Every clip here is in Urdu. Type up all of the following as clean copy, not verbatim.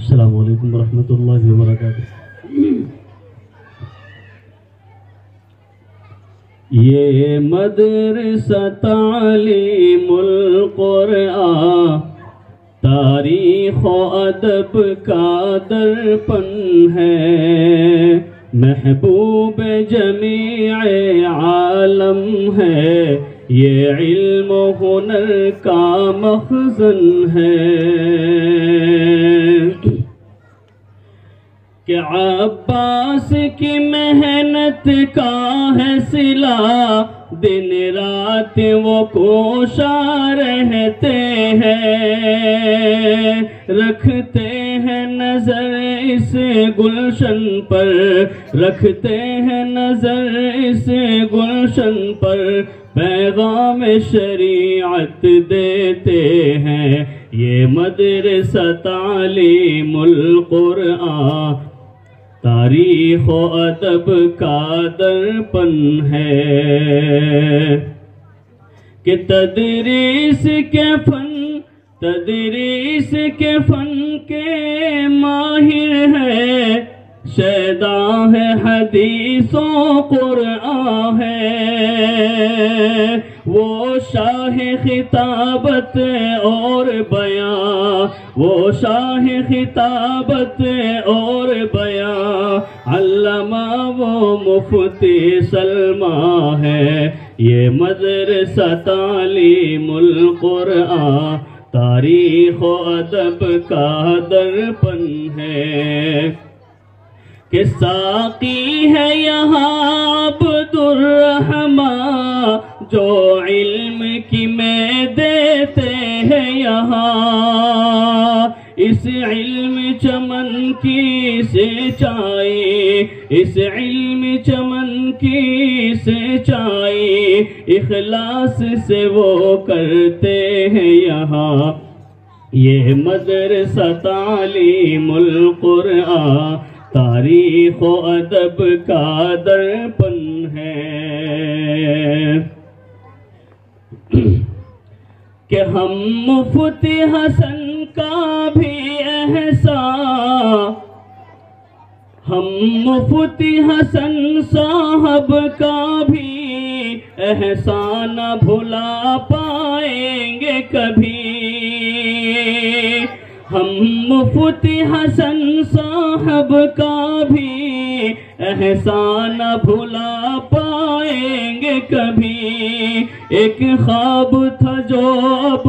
السلام علیکم ورحمۃ اللہ وبرکاتہ۔ یہ مدرسہ تعلیم القرآن تاریخ و ادب کا درپن ہے، محبوب جمیع عالم ہے، یہ علم و ہنر کا مخزن ہے کہ عباس کی محنت کا ہے صلہ، دن رات وہ کوشاں رہتے ہیں، رکھتے ہیں نظر اس گلشن پر، رکھتے ہیں نظر اس گلشن پر، پیغام شریعت دیتے ہیں، یہ مدرسہ تعلیم القرآن تاریخ و ادب کا درپن ہے کہ تدریس کے فن کے ماہر ہے، شیداں ہے حدیث و قرآن ہے، وہ شاہ خطابت اور بیان، وہ شاہ خطابت اور بیان، علامہ وہ مفتی سلمہ ہے، یہ مدرسہ تعلیم القرآن تاریخ و ادب کا درپن ہے کہ ساقی ہے یہاں عبد الرحمن، جو علم کی میں دیتے ہیں یہاں، اس علم چمن کی سچائی، اس علم چمن کی سچائی، اخلاص سے وہ کرتے ہیں یہاں، یہ مدرسہ تعلیم القرآن تاریخ و ادب کا درپن ہے کہ ہم مفتی حسن کا بھی احسان، ہم مفتی حسن صاحب کا بھی احسان نہ بھلا پائیں گے کبھی، ہم مفتی حسن صاحب کا بھی احسان نہ بھلا پائیں گے کبھی، ایک خواب تھا جو اب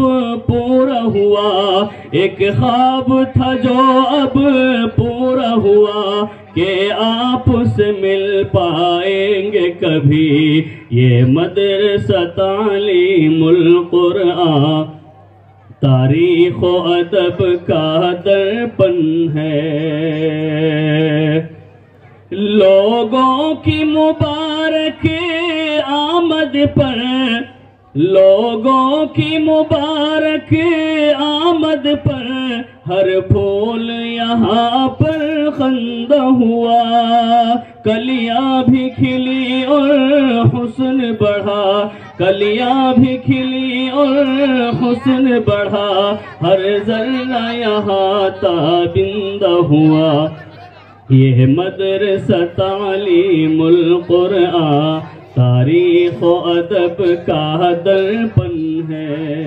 پورا ہوا، ایک خواب تھا جو اب پورا ہوا کہ آپ سے مل پائیں گے کبھی، یہ مدرسہ تعلیم القرآن تاریخ و ادب کا درپن ہے، لوگوں کی مبارک آمد پر، لوگوں کی مبارک آمد پر، ہر پھول یہاں پر خندہ ہوا، کلیاں بھی کھلی اور حسن بڑھا، کلیاں بھی کھلی اور حسن بڑھا، ہر ذرہ یہاں تابندہ ہوا، یہ مدرسہ تعلیم القرآن تاریخ و ادب کا درپن ہے۔